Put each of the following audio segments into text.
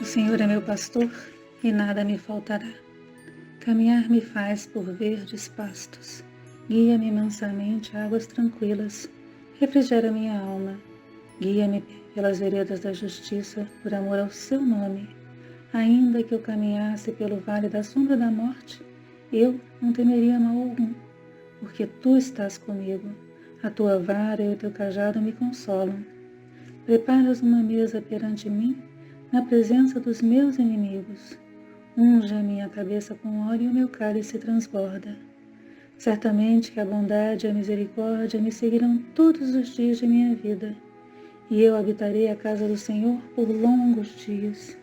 O Senhor é meu pastor e nada me faltará. Caminhar me faz por verdes pastos. Guia-me mansamente a águas tranquilas. Refrigera minha alma. Guia-me pelas veredas da justiça, por amor ao seu nome. Ainda que eu caminhasse pelo vale da sombra da morte, eu não temeria mal algum, porque tu estás comigo. A tua vara e o teu cajado me consolam. Preparas uma mesa perante mim, na presença dos meus inimigos. Unge a minha cabeça com óleo e o meu cálice transborda. Certamente que a bondade e a misericórdia me seguirão todos os dias de minha vida, e eu habitarei a casa do Senhor por longos dias.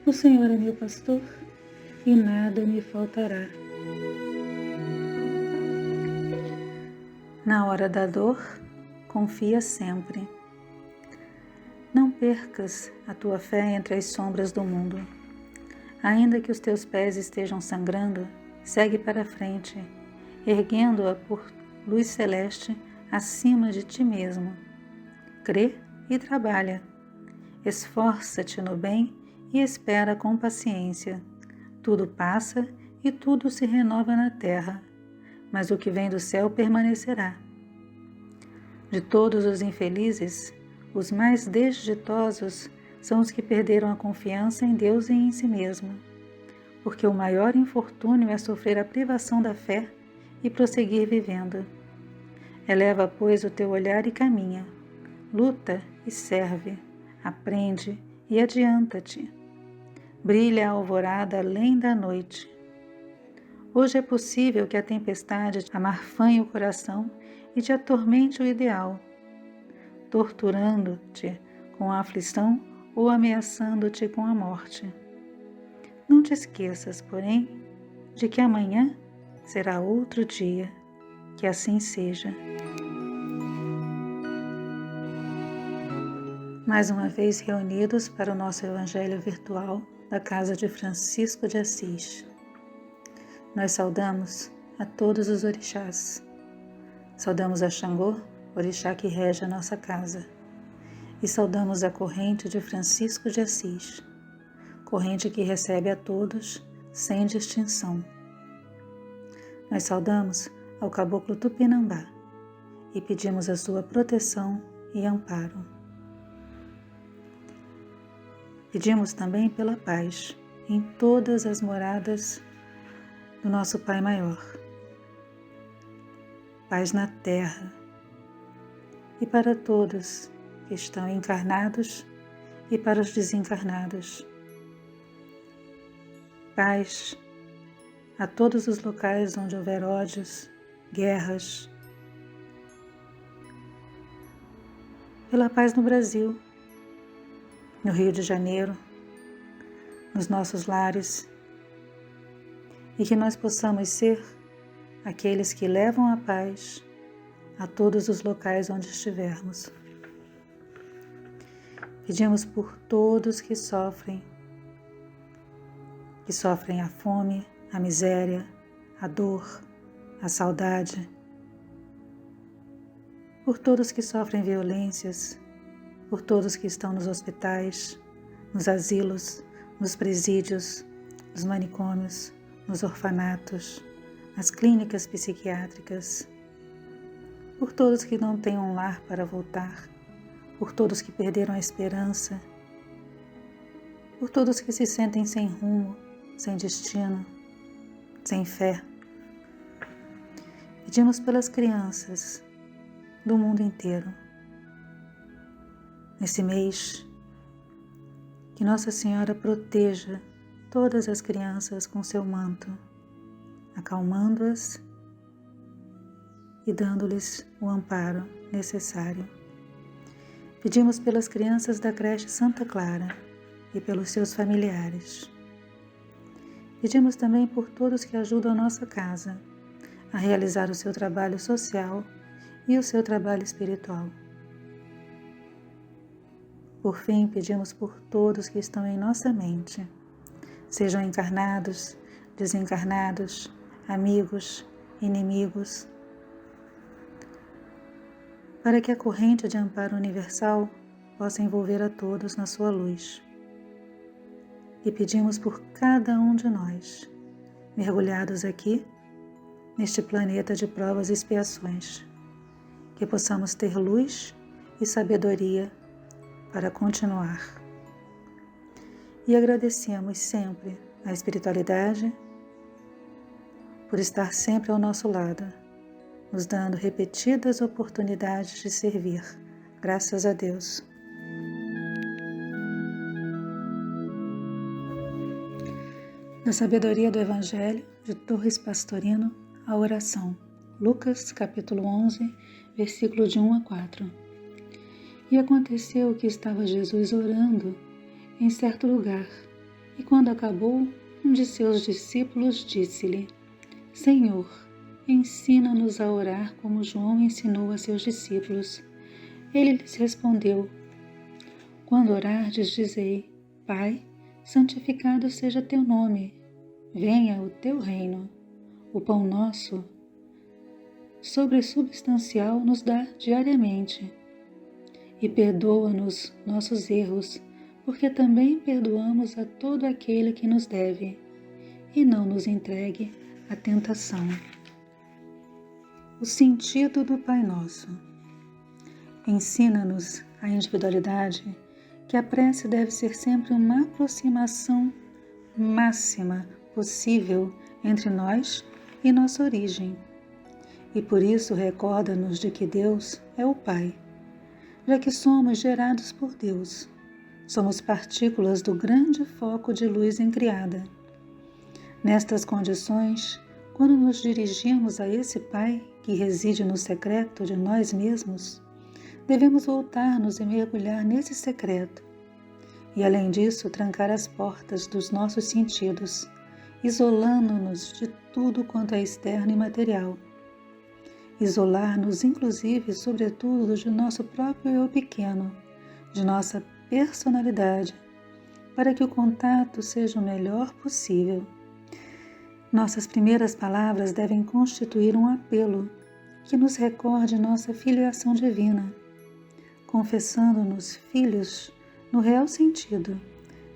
O Senhor é meu pastor, e nada me faltará. Na hora da dor, confia sempre. Não percas a tua fé entre as sombras do mundo. Ainda que os teus pés estejam sangrando, segue para frente, erguendo-a por luz celeste acima de ti mesmo. Crê e trabalha. Esforça-te no bem e espera com paciência. Tudo passa e tudo se renova na terra, mas o que vem do céu permanecerá. De todos os infelizes, os mais desditosos são os que perderam a confiança em Deus e em si mesmo, porque o maior infortúnio é sofrer a privação da fé e prosseguir vivendo. Eleva, pois, o teu olhar e caminha, luta e serve, aprende e adianta-te. Brilha a alvorada além da noite. Hoje é possível que a tempestade amarfanhe o coração e te atormente o ideal, torturando-te com a aflição ou ameaçando-te com a morte. Não te esqueças, porém, de que amanhã será outro dia. Que assim seja. Mais uma vez reunidos para o nosso Evangelho virtual da Casa de Francisco de Assis. Nós saudamos a todos os orixás. Saudamos a Xangô, orixá que rege a nossa casa. E saudamos a corrente de Francisco de Assis, corrente que recebe a todos, sem distinção. Nós saudamos ao Caboclo Tupinambá e pedimos a sua proteção e amparo. Pedimos também pela paz em todas as moradas do nosso Pai Maior. Paz na terra e para todos que estão encarnados e para os desencarnados. Paz a todos os locais onde houver ódios, guerras. Pela paz no Brasil, no Rio de Janeiro, nos nossos lares, e que nós possamos ser aqueles que levam a paz a todos os locais onde estivermos. Pedimos por todos que sofrem a fome, a miséria, a dor, a saudade, por todos que sofrem violências, por todos que estão nos hospitais, nos asilos, nos presídios, nos manicômios, nos orfanatos, nas clínicas psiquiátricas, por todos que não têm um lar para voltar, por todos que perderam a esperança, por todos que se sentem sem rumo, sem destino, sem fé. Pedimos pelas crianças do mundo inteiro. Nesse mês, que Nossa Senhora proteja todas as crianças com seu manto, acalmando-as e dando-lhes o amparo necessário. Pedimos pelas crianças da creche Santa Clara e pelos seus familiares. Pedimos também por todos que ajudam a nossa casa a realizar o seu trabalho social e o seu trabalho espiritual. Por fim, pedimos por todos que estão em nossa mente, sejam encarnados, desencarnados, amigos, inimigos, para que a corrente de amparo universal possa envolver a todos na sua luz. e pedimos por cada um de nós, mergulhados aqui, neste planeta de provas e expiações, que possamos ter luz e sabedoria para continuar. E agradecemos sempre a espiritualidade por estar sempre ao nosso lado, nos dando repetidas oportunidades de servir. Graças a Deus. Da sabedoria do Evangelho de Torres Pastorino, a oração. Lucas, capítulo 11, versículo de 1 a 4. E aconteceu que estava Jesus orando em certo lugar, e quando acabou, um de seus discípulos disse-lhe: Senhor, ensina-nos a orar como João ensinou a seus discípulos. Ele lhes respondeu: Quando orardes, dizei: Pai, santificado seja teu nome, venha o teu reino. O pão nosso, sobressubstancial, nos dá diariamente. E perdoa-nos nossos erros, porque também perdoamos a todo aquele que nos deve. E não nos entregue à tentação. O sentido do Pai Nosso. Ensina-nos a individualidade, que a prece deve ser sempre uma aproximação máxima possível entre nós e nossa origem. E por isso recorda-nos de que Deus é o Pai, já que somos gerados por Deus. Somos partículas do grande foco de luz incriada. Nestas condições, quando nos dirigimos a esse Pai que reside no secreto de nós mesmos, devemos voltar-nos e mergulhar nesse secreto. E além disso, trancar as portas dos nossos sentidos, isolando-nos de tudo quanto é externo e material. Isolar-nos, inclusive, sobretudo, de nosso próprio eu pequeno, de nossa personalidade, para que o contato seja o melhor possível. Nossas primeiras palavras devem constituir um apelo que nos recorde nossa filiação divina, confessando-nos filhos no real sentido,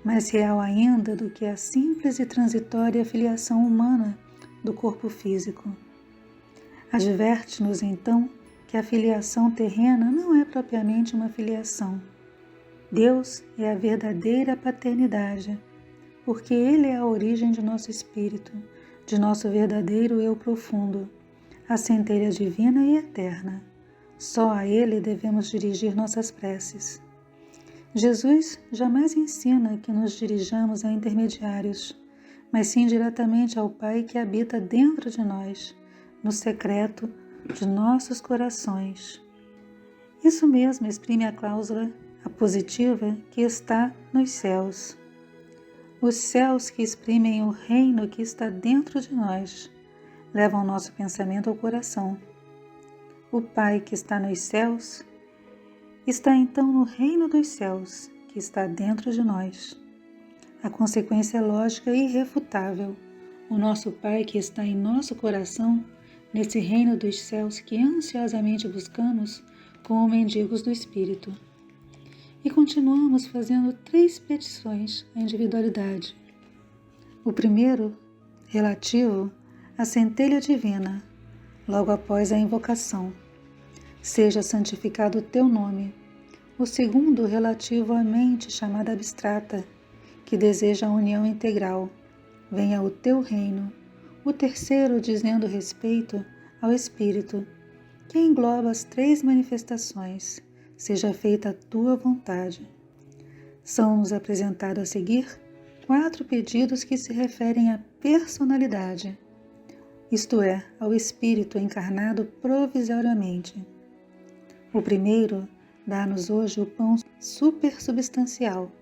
mais real ainda do que a simples e transitória filiação humana do corpo físico. Adverte-nos, então, que a filiação terrena não é propriamente uma filiação. Deus é a verdadeira paternidade, porque Ele é a origem de nosso espírito, de nosso verdadeiro eu profundo, a centelha divina e eterna. Só a Ele devemos dirigir nossas preces. Jesus jamais ensina que nos dirijamos a intermediários, mas sim diretamente ao Pai que habita dentro de nós, no secreto de nossos corações. Isso mesmo exprime a cláusula apositiva que está nos céus. Os céus que exprimem o reino que está dentro de nós, levam nosso pensamento ao coração. O Pai que está nos céus está então no reino dos céus, que está dentro de nós. A consequência é lógica e irrefutável. O nosso Pai que está em nosso coração, nesse reino dos céus que ansiosamente buscamos como mendigos do Espírito. E continuamos fazendo 3 petições à individualidade. O primeiro, relativo à centelha divina, logo após a invocação. Seja santificado o teu nome. O segundo, relativo à mente chamada abstrata, que deseja a união integral. Venha o teu reino. O terceiro, dizendo respeito ao Espírito, que engloba as 3 manifestações. Seja feita a tua vontade. São-nos apresentados a seguir 4 pedidos que se referem à personalidade, isto é, ao Espírito encarnado provisoriamente. O primeiro, dá-nos hoje o pão supersubstancial,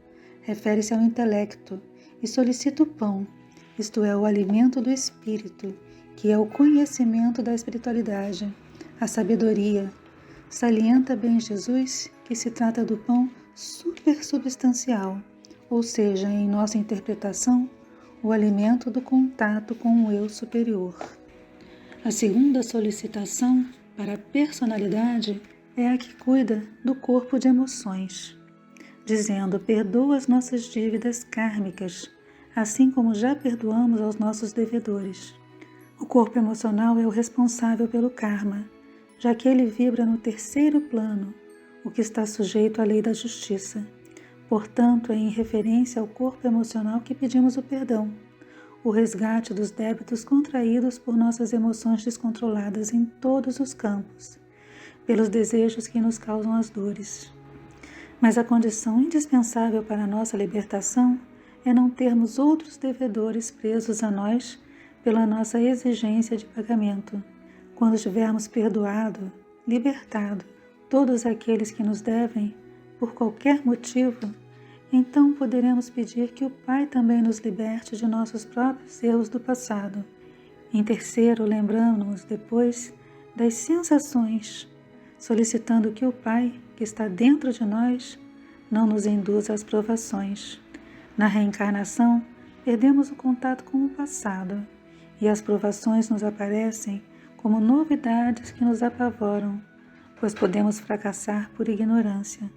refere-se ao intelecto e solicita o pão, isto é, o alimento do Espírito, que é o conhecimento da espiritualidade, a sabedoria. Salienta bem Jesus que se trata do pão supersubstancial, ou seja, em nossa interpretação, o alimento do contato com o eu superior. A segunda solicitação para a personalidade é a que cuida do corpo de emoções, dizendo: perdoa as nossas dívidas kármicas, assim como já perdoamos aos nossos devedores. O corpo emocional é o responsável pelo karma, já que ele vibra no terceiro plano, o que está sujeito à lei da justiça. Portanto, é em referência ao corpo emocional que pedimos o perdão, o resgate dos débitos contraídos por nossas emoções descontroladas em todos os campos, pelos desejos que nos causam as dores. Mas a condição indispensável para a nossa libertação é não termos outros devedores presos a nós pela nossa exigência de pagamento. Quando tivermos perdoado, libertado todos aqueles que nos devem, por qualquer motivo, então poderemos pedir que o Pai também nos liberte de nossos próprios erros do passado. Em terceiro, lembramos-nos depois das sensações, solicitando que o Pai, que está dentro de nós, não nos induza às provações. Na reencarnação, perdemos o contato com o passado e as provações nos aparecem como novidades que nos apavoram, pois podemos fracassar por ignorância.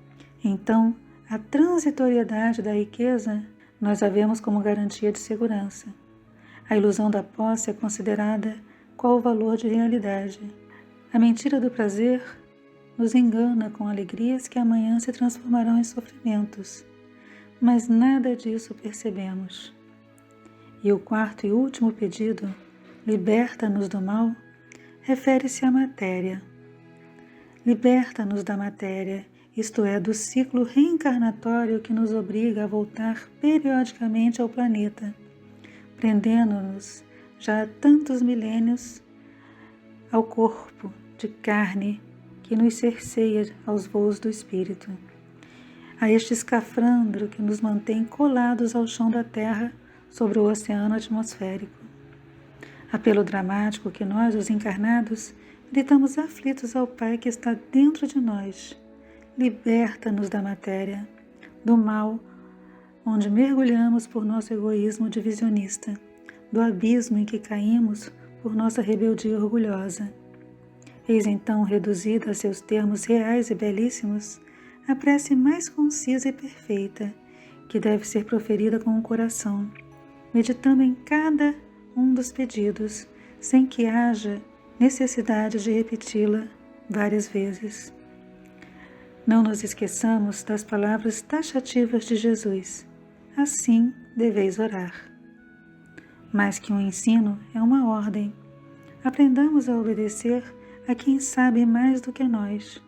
Então, a transitoriedade da riqueza nós a vemos como garantia de segurança. A ilusão da posse é considerada qual o valor de realidade. A mentira do prazer nos engana com alegrias que amanhã se transformarão em sofrimentos, mas nada disso percebemos. E o quarto e último pedido, liberta-nos do mal, refere-se à matéria. Liberta-nos da matéria, isto é, do ciclo reencarnatório que nos obriga a voltar periodicamente ao planeta, prendendo-nos já há tantos milênios ao corpo de carne que nos cerceia aos voos do espírito, a este escafandro que nos mantém colados ao chão da Terra sobre o oceano atmosférico. Apelo dramático que nós, os encarnados, gritamos aflitos ao Pai que está dentro de nós. Liberta-nos da matéria, do mal, onde mergulhamos por nosso egoísmo divisionista, do abismo em que caímos por nossa rebeldia orgulhosa. Eis então reduzida a seus termos reais e belíssimos, a prece mais concisa e perfeita, que deve ser proferida com o coração, meditando em cada um dos pedidos, sem que haja necessidade de repeti-la várias vezes. Não nos esqueçamos das palavras taxativas de Jesus. Assim deveis orar. Mais que um ensino, é uma ordem. Aprendamos a obedecer a quem sabe mais do que nós,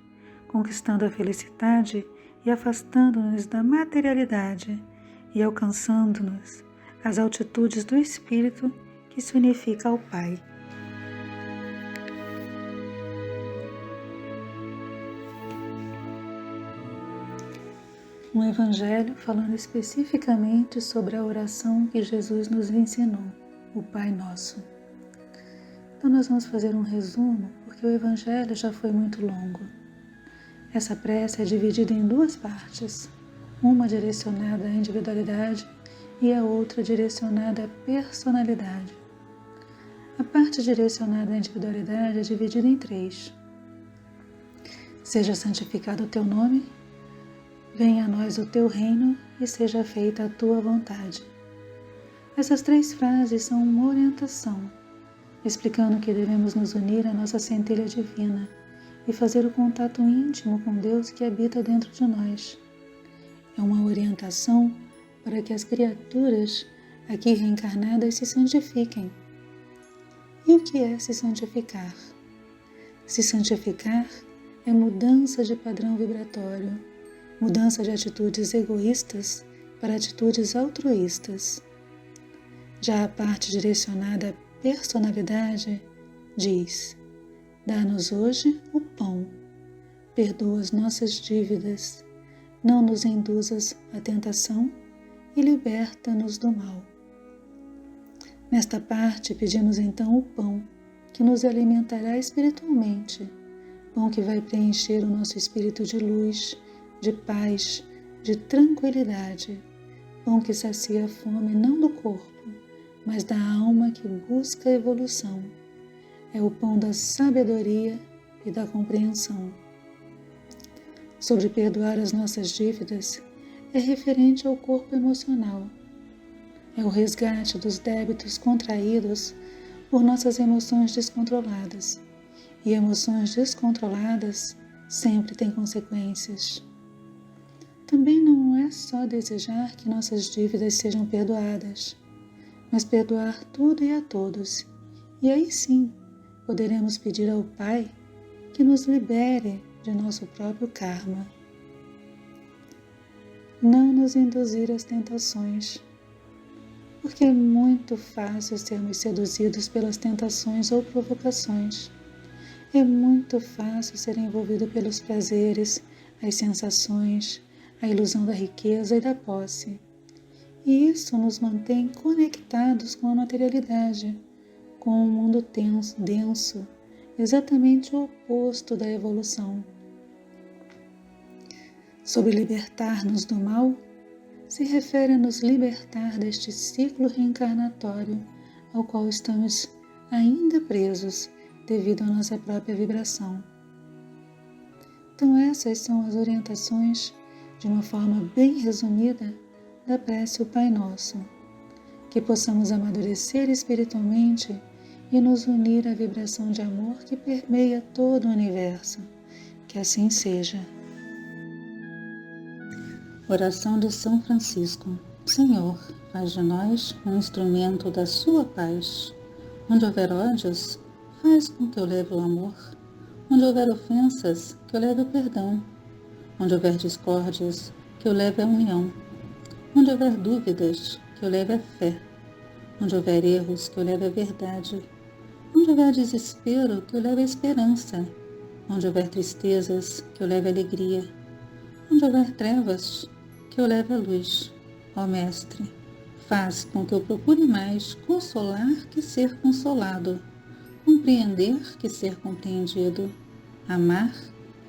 conquistando a felicidade e afastando-nos da materialidade e alcançando-nos as altitudes do Espírito que se unifica ao Pai. Um evangelho falando especificamente sobre a oração que Jesus nos ensinou, o Pai Nosso. Então nós vamos fazer um resumo, porque o evangelho já foi muito longo. Essa prece é dividida em duas partes, uma direcionada à individualidade e a outra direcionada à personalidade. A parte direcionada à individualidade é dividida em 3. Seja santificado o teu nome, venha a nós o teu reino e seja feita a tua vontade. Essas 3 frases são uma orientação, explicando que devemos nos unir à nossa centelha divina e fazer o contato íntimo com Deus que habita dentro de nós. É uma orientação para que as criaturas aqui reencarnadas se santifiquem. E o que é se santificar? Se santificar é mudança de padrão vibratório, mudança de atitudes egoístas para atitudes altruístas. Já a parte direcionada à personalidade diz: dá-nos hoje o pão, perdoa as nossas dívidas, não nos induzas à tentação e liberta-nos do mal. Nesta parte pedimos então o pão, que nos alimentará espiritualmente, pão que vai preencher o nosso espírito de luz, de paz, de tranquilidade, pão que sacia a fome não do corpo, mas da alma que busca a evolução. É o pão da sabedoria e da compreensão. Sobre perdoar as nossas dívidas é referente ao corpo emocional. é o resgate dos débitos contraídos por nossas emoções descontroladas. E emoções descontroladas sempre têm consequências. Também não é só desejar que nossas dívidas sejam perdoadas, mas perdoar tudo e a todos. E aí sim, poderemos pedir ao Pai que nos libere de nosso próprio karma. Não nos induzir às tentações, porque é muito fácil sermos seduzidos pelas tentações ou provocações. É muito fácil ser envolvido pelos prazeres, as sensações, a ilusão da riqueza e da posse. E isso nos mantém conectados com a materialidade, com um mundo denso, exatamente o oposto da evolução. Sobre libertar-nos do mal, se refere a nos libertar deste ciclo reencarnatório ao qual estamos ainda presos devido à nossa própria vibração. Então essas são as orientações, de uma forma bem resumida, da prece o Pai Nosso, que possamos amadurecer espiritualmente e nos unir à vibração de amor que permeia todo o universo. Que assim seja. Oração de São Francisco. Senhor, faz de nós um instrumento da sua paz. Onde houver ódios, faz com que eu leve o amor. Onde houver ofensas, que eu leve o perdão. Onde houver discórdias, que eu leve a união. Onde houver dúvidas, que eu leve a fé. Onde houver erros, que eu leve a verdade. Onde houver desespero, que eu leve a esperança. Onde houver tristezas, que eu leve a alegria. Onde houver trevas, que eu leve a luz. Ó Mestre, faz com que eu procure mais consolar que ser consolado, compreender que ser compreendido, amar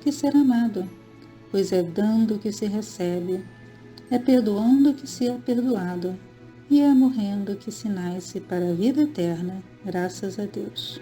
que ser amado, pois é dando que se recebe, é perdoando que se é perdoado, e é morrendo que se nasce para a vida eterna, graças a Deus.